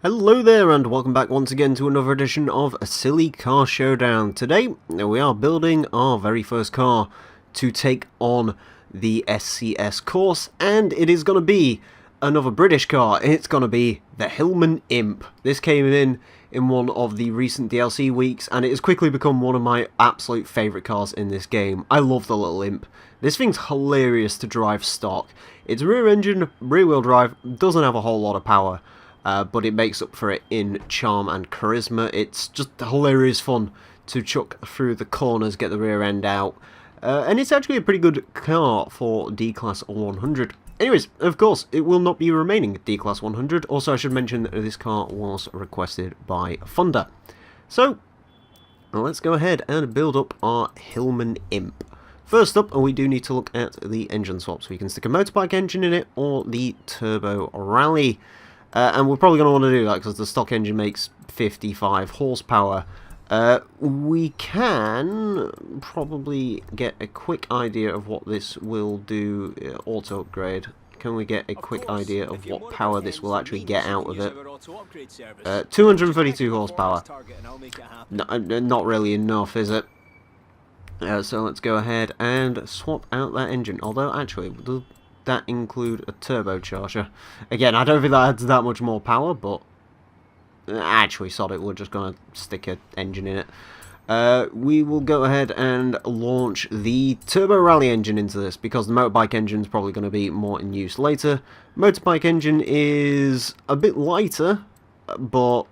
Hello there and welcome back once again to another edition of a Silly Car Showdown. Today we are building our very first car to take on the SCS course, and it is going to be another British car. It's going to be the Hillman Imp. This came in one of the recent DLC weeks, and it has quickly become one of my absolute favourite cars in this game. I love the little Imp. This thing's hilarious to drive stock. It's rear engine, rear wheel drive, doesn't have a whole lot of power. But it makes up for it in charm and charisma. It's just hilarious fun to chuck through the corners, get the rear end out. And it's actually a pretty good car for D-Class 100. Anyways, of course, it will not be remaining D-Class 100. Also, I should mention that this car was requested by Thunder. So, let's go ahead and build up our Hillman Imp. First up, we do need to look at the engine swaps. We can stick a motorbike engine in it or the Turbo Rally. And we're probably going to want to do that because the stock engine makes 55 horsepower. We can probably get a quick idea of what this will do, auto upgrade. Can we get a quick idea of what power this will actually get out of it? 232 horsepower. Not really enough, is it? So let's go ahead and swap out that engine. Although, actually, that include a turbocharger. Again, I don't think that adds that much more power, but actually, sod it, we're just going to stick an engine in it. We will go ahead and launch the Turbo Rally engine into this, because the motorbike engine is probably going to be more in use later. Motorbike engine is a bit lighter, but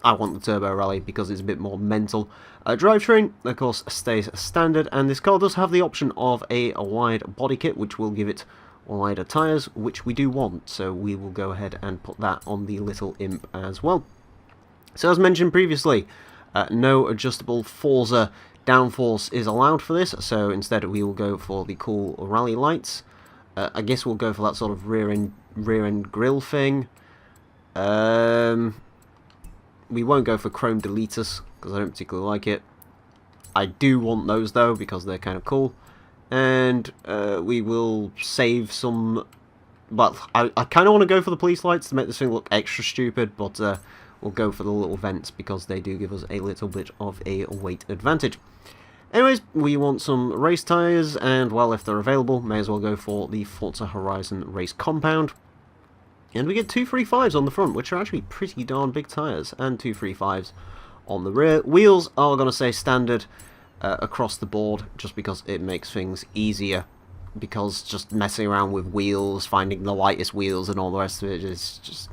I want the Turbo Rally because it's a bit more mental. Drivetrain, of course, stays standard, and this car does have the option of a wide body kit, which will give it wider tyres, which we do want, so we will go ahead and put that on the little Imp as well. So as mentioned previously, no adjustable Forza downforce is allowed for this, so instead we will go for the cool rally lights. I guess we'll go for that sort of rear end grille thing. We won't go for chrome deleters, because I don't particularly like it. I do want those, though, because they're kind of cool. And we will save some... Well, I kind of want to go for the police lights to make this thing look extra stupid, but we'll go for the little vents, because they do give us a little bit of a weight advantage. Anyways, we want some race tyres, and, well, if they're available, may as well go for the Forza Horizon Race Compound. And we get 235s on the front, which are actually pretty darn big tyres, and 235s on the rear. Wheels are going to stay standard across the board, just because it makes things easier. Because just messing around with wheels, finding the lightest wheels and all the rest of it is just...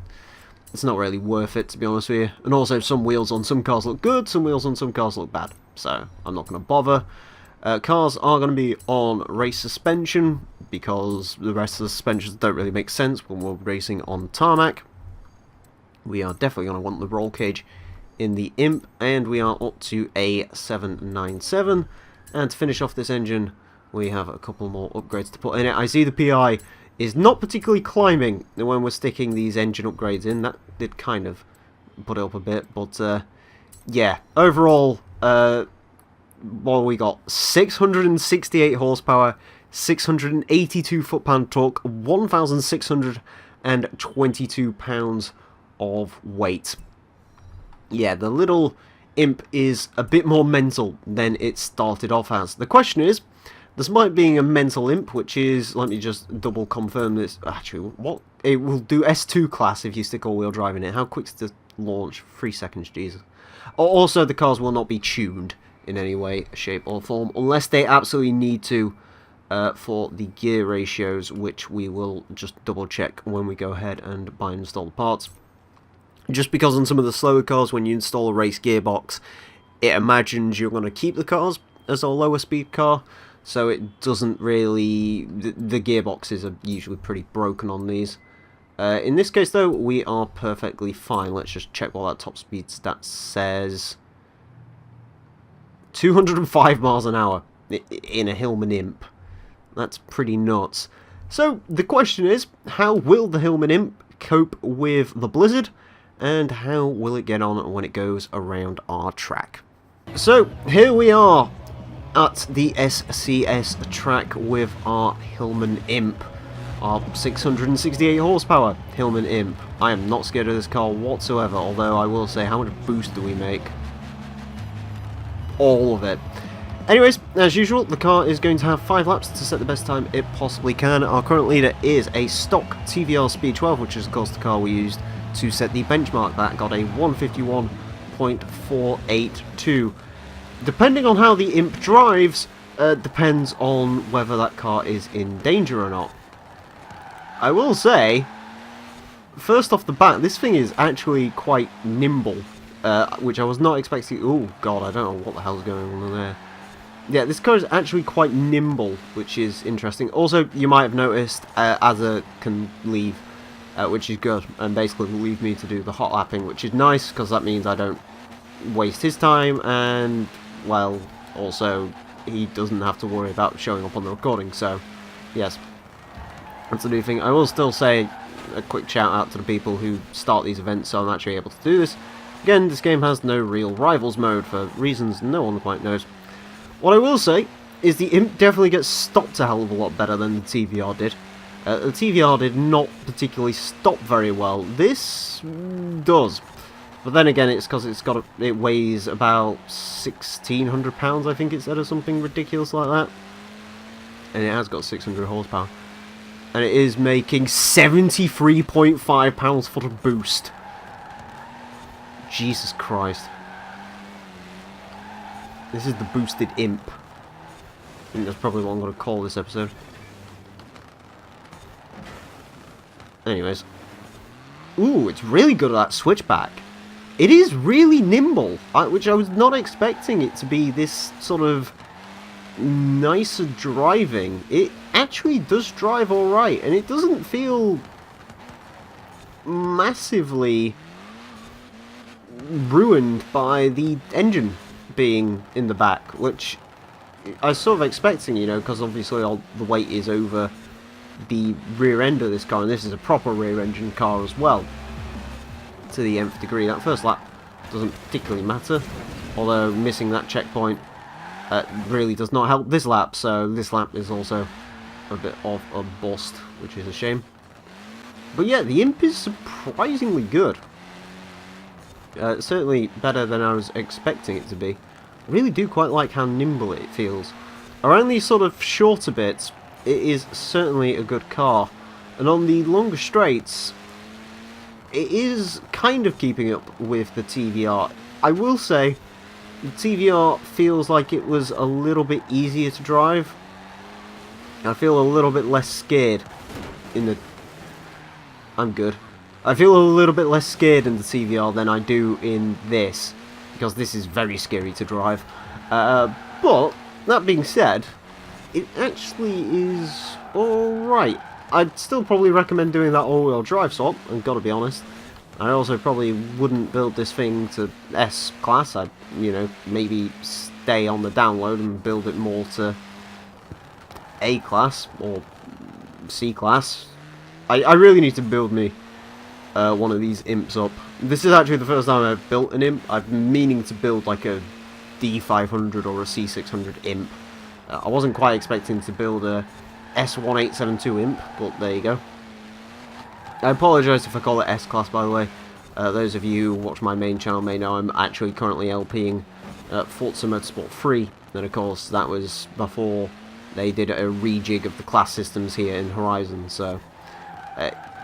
It's not really worth it, to be honest with you. And also, some wheels on some cars look good, some wheels on some cars look bad. So, I'm not going to bother. Cars are going to be on race suspension, because the rest of the suspensions don't really make sense when we're racing on tarmac. We are definitely going to want the roll cage in the Imp, and we are up to a 797. And to finish off this engine, we have a couple more upgrades to put in it. I see the PI is not particularly climbing when we're sticking these engine upgrades in. That did kind of put it up a bit, but yeah, overall, well, we got 668 horsepower, 682 foot-pound torque, 1,622 pounds of weight. Yeah, the little Imp is a bit more mental than it started off as. The question is, despite being a mental Imp, which is, let me just double confirm this, actually, what? It will do S2 class if you stick all-wheel drive in it. How quick's the launch? 3 seconds, Jesus. Also, the cars will not be tuned in any way, shape or form, unless they absolutely need to for the gear ratios, which we will just double check when we go ahead and buy and install the parts. Just because on some of the slower cars, when you install a race gearbox, it imagines you're going to keep the cars as a lower speed car, so it doesn't really... The gearboxes are usually pretty broken on these. In this case, though, we are perfectly fine. Let's just check what that top speed stat says. 205 miles an hour in a Hillman Imp. That's pretty nuts. So, the question is, how will the Hillman Imp cope with the blizzard? And how will it get on when it goes around our track? So, here we are at the SCS track with our Hillman Imp. Our 668 horsepower Hillman Imp. I am not scared of this car whatsoever, although I will say, how much boost do we make? All of it. Anyways, as usual, the car is going to have 5 laps to set the best time it possibly can. Our current leader is a stock TVR Speed 12, which is of course the car we used to set the benchmark. That got a 151.482. Depending on how the Imp drives, depends on whether that car is in danger or not. I will say, first off the bat, this thing is actually quite nimble, which I was not expecting. Oh god, I don't know what the hell's going on there. Yeah, this car is actually quite nimble, which is interesting. Also, you might have noticed, Azza can leave, which is good, and basically will leave me to do the hot lapping, which is nice, because that means I don't waste his time, and, well, also, he doesn't have to worry about showing up on the recording, so, yes, that's a new thing. I will still say a quick shout out to the people who start these events, so I'm actually able to do this. Again, this game has no real rivals mode, for reasons no one quite knows. What I will say is the Imp definitely gets stopped a hell of a lot better than the TVR did. The TVR did not particularly stop very well. This does. But then again, it's because it weighs about 1,600 pounds, I think it said, or something ridiculous like that. And it has got 600 horsepower. And it is making 73.5 pounds-foot of boost. Jesus Christ. This is the boosted Imp. I think that's probably what I'm going to call this episode. Anyways. Ooh, it's really good at that switchback. It is really nimble, which I was not expecting it to be this sort of nicer driving. It actually does drive alright, and it doesn't feel massively ruined by the engine being in the back, which I was sort of expecting, you know, because obviously all the weight is over the rear end of this car, and this is a proper rear engine car as well, to the nth degree. That first lap doesn't particularly matter, although missing that checkpoint really does not help this lap, so this lap is also a bit of a bust, which is a shame. But yeah, the Imp is surprisingly good. Certainly better than I was expecting it to be. I really do quite like how nimble it feels. Around these sort of shorter bits, it is certainly a good car. And on the longer straights, it is kind of keeping up with the TVR. I will say, the TVR feels like it was a little bit easier to drive. I feel a little bit less scared in the... I'm good. I feel a little bit less scared in the TVR than I do in this, because this is very scary to drive. But, that being said, it actually is alright. I'd still probably recommend doing that all-wheel drive swap, I've got to be honest. I also probably wouldn't build this thing to S-Class. I'd, you know, maybe stay on the download and build it more to A-Class or C-Class. I really need to build me one of these Imps up. This is actually the first time I've built an Imp. I've been meaning to build like a D500 or a C600 Imp. I wasn't quite expecting to build a S1872 Imp, but there you go. I apologise if I call it S-Class, by the way. Those of you who watch my main channel may know I'm actually currently LPing Forza Motorsport 3, and of course that was before they did a rejig of the class systems here in Horizon, so...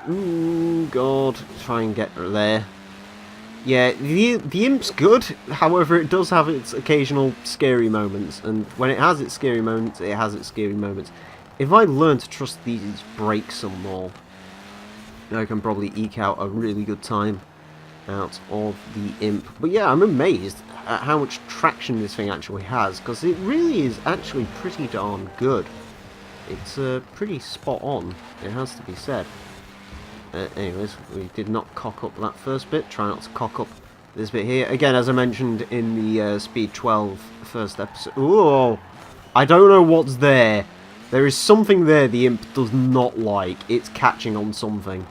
ooh, God, try and get there. Yeah, the Imp's good, however it does have its occasional scary moments, and when it has its scary moments, it has its scary moments. If I learn to trust these brakes some more, I can probably eke out a really good time out of the Imp. But yeah, I'm amazed at how much traction this thing actually has, because it really is actually pretty darn good. It's pretty spot on, it has to be said. Anyways, we did not cock up that first bit. Try not to cock up this bit here. Again, as I mentioned in the Speed 12 first episode... Ooh, I don't know what's there. There is something there the Imp does not like. It's catching on something.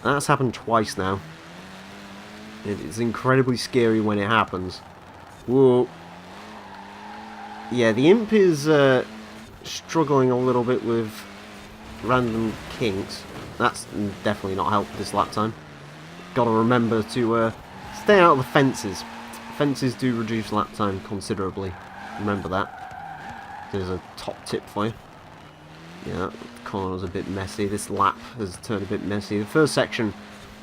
That's happened twice now. It's incredibly scary when it happens. Whoa. Yeah, the Imp is struggling a little bit with random kinks. That's definitely not helped this lap time. Gotta remember to stay out of the fences. Fences do reduce lap time considerably. Remember that. There's a top tip for you. Yeah, the corner was a bit messy. This lap has turned a bit messy. The first section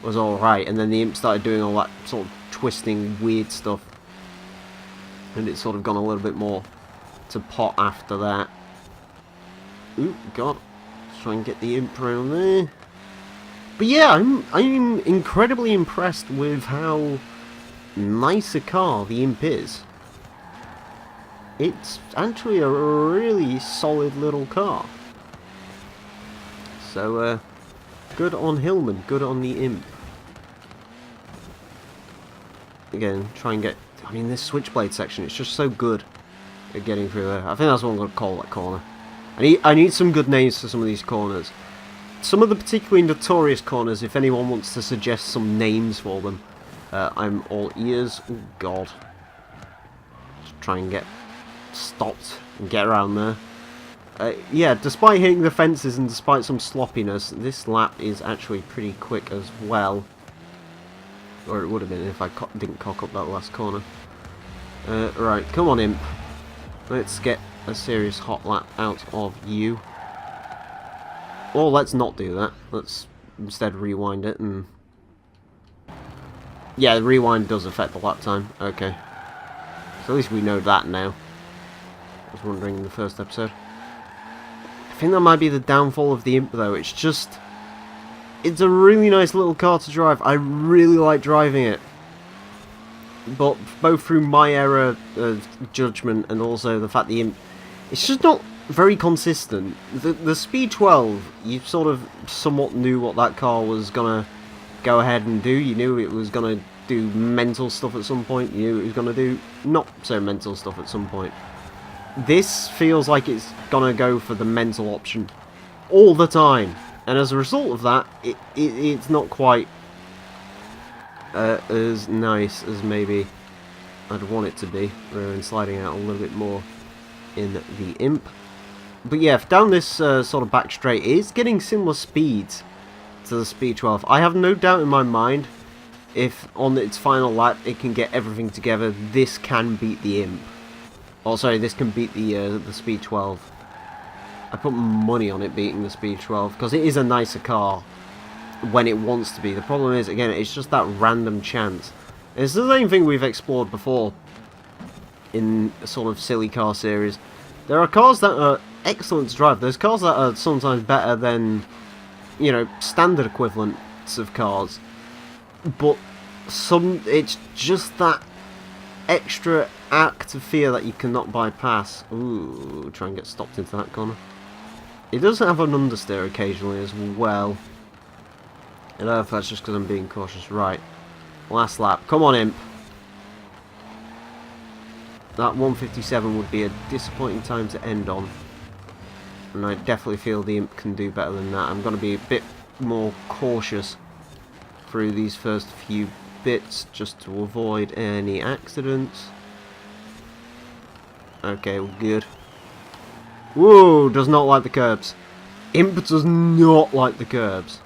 was alright, and then the imp started doing all that sort of twisting, weird stuff. And it's sort of gone a little bit more to pot after that. Ooh, God. Let's try and get the imp around there. But yeah, I'm incredibly impressed with how nice a car the imp is. It's actually a really solid little car. So, good on Hillman, good on the imp. Again, try and get... I mean, this switchblade section, it's just so good at getting through there. I think that's what I'm going to call that corner. I need some good names for some of these corners. Some of the particularly notorious corners, if anyone wants to suggest some names for them, I'm all ears. Oh, God. Just try and get stopped and get around there. Yeah, despite hitting the fences and despite some sloppiness, this lap is actually pretty quick as well. Or it would have been if I didn't cock up that last corner. Right, come on, imp. Let's get a serious hot lap out of you. Or let's not do that. Let's instead rewind it and... Yeah, the rewind does affect the lap time. Okay. So at least we know that now. I was wondering in the first episode. I think that might be the downfall of the imp, though. It's just... It's a really nice little car to drive. I really like driving it. But both through my error of judgment and also the fact the imp... It's just not very consistent. The Speed 12, you sort of somewhat knew what that car was going to go ahead and do. You knew it was going to do mental stuff at some point. You knew it was going to do not so mental stuff at some point. This feels like it's going to go for the mental option all the time. And as a result of that, it's not quite as nice as maybe I'd want it to be. Rather than sliding out a little bit more in the imp. But yeah, down this sort of back straight, it is getting similar speeds to the Speed 12. I have no doubt in my mind if on its final lap it can get everything together, this can beat the imp. Oh, sorry, this can beat the Speed 12. I put money on it beating the Speed 12 because it is a nicer car when it wants to be. The problem is, again, it's just that random chance. It's the same thing we've explored before in a sort of silly car series. There are cars that are excellent to drive. There's cars that are sometimes better than, you know, standard equivalents of cars. But it's just that extra act of fear that you cannot bypass. Ooh, try and get stopped into that corner. It does have an understeer occasionally as well. I don't know if that's just because I'm being cautious. Right, last lap. Come on, imp. That 157 would be a disappointing time to end on. And I definitely feel the imp can do better than that. I'm going to be a bit more cautious through these first few bits just to avoid any accidents. Okay, we're good. Whoa, does not like the curbs. Imp does not like the curbs.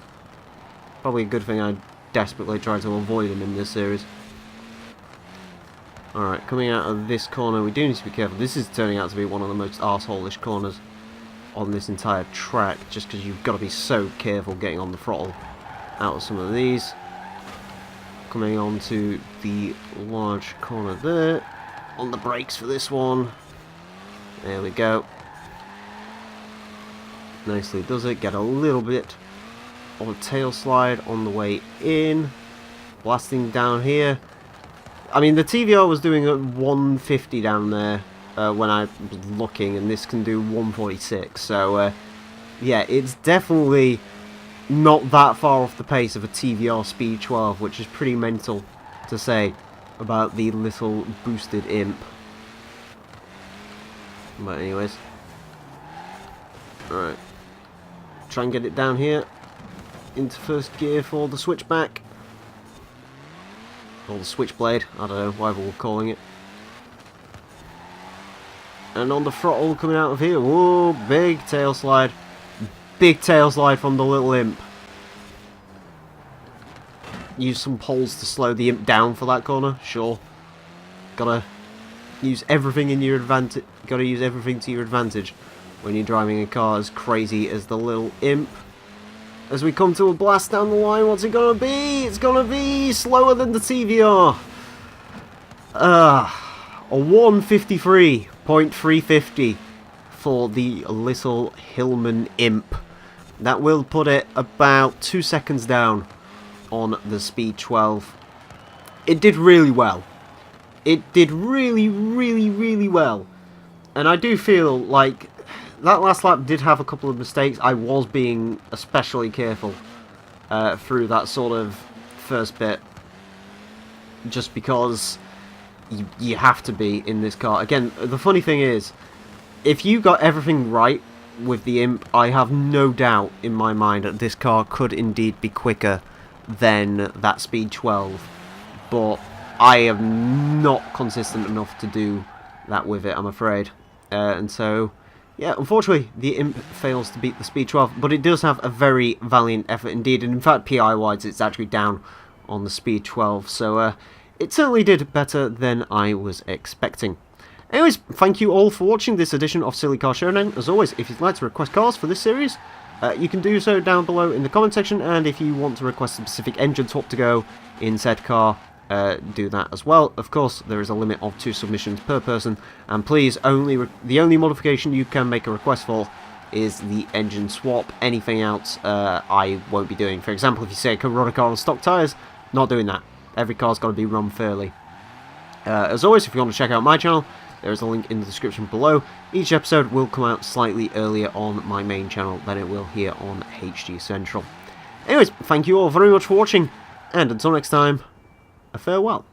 Probably a good thing I desperately try to avoid him in this series. Alright, coming out of this corner, we do need to be careful. This is turning out to be one of the most arsehole-ish corners on this entire track, just because you've got to be so careful getting on the throttle out of some of these. Coming on to the large corner there. On the brakes for this one. There we go. Nicely does it. Get a little bit of a tail slide on the way in. Blasting down here. I mean, the TVR was doing a 150 down there when I was looking, and this can do 146. So, yeah, it's definitely not that far off the pace of a TVR Speed 12, which is pretty mental to say about the little boosted imp. But anyways. Alright. Try and get it down here. Into first gear for the switchback. Or the switchblade, I don't know, whatever we're calling it. And on the throttle coming out of here, whoa, big tail slide. big tail slide from the little imp. Use some poles to slow the imp down for that corner, sure. Gotta use everything in your advantage. Gotta use everything to your advantage when you're driving a car as crazy as the little imp. As we come to a blast down the line, what's it gonna be? It's gonna be slower than the TVR. A 153.350 for the little Hillman imp. That will put it about 2 seconds down on the Speed 12. It did really well. It did really, really, really well. And I do feel like that last lap did have a couple of mistakes. I was being especially careful through that sort of first bit. Just because you have to be in this car. Again, the funny thing is, if you got everything right with the imp, I have no doubt in my mind that this car could indeed be quicker than that Speed 12. But I am not consistent enough to do that with it, I'm afraid. And so, yeah, unfortunately, the imp fails to beat the Speed 12, but it does have a very valiant effort indeed. And in fact, PI-wise, it's actually down on the Speed 12. So, it certainly did better than I was expecting. Anyways, thank you all for watching this edition of Silly Car Showdown. As always, if you'd like to request cars for this series, you can do so down below in the comment section, and if you want to request a specific engine swap to go in said car, do that as well. Of course, there is a limit of 2 submissions per person, and please, the only modification you can make a request for is the engine swap. Anything else, I won't be doing. For example, if you say I can run a car on stock tyres, not doing that. Every car's got to be run fairly. As always, if you want to check out my channel, there is a link in the description below. Each episode will come out slightly earlier on my main channel than it will here on HG Central. Anyways, thank you all very much for watching, and until next time, a farewell.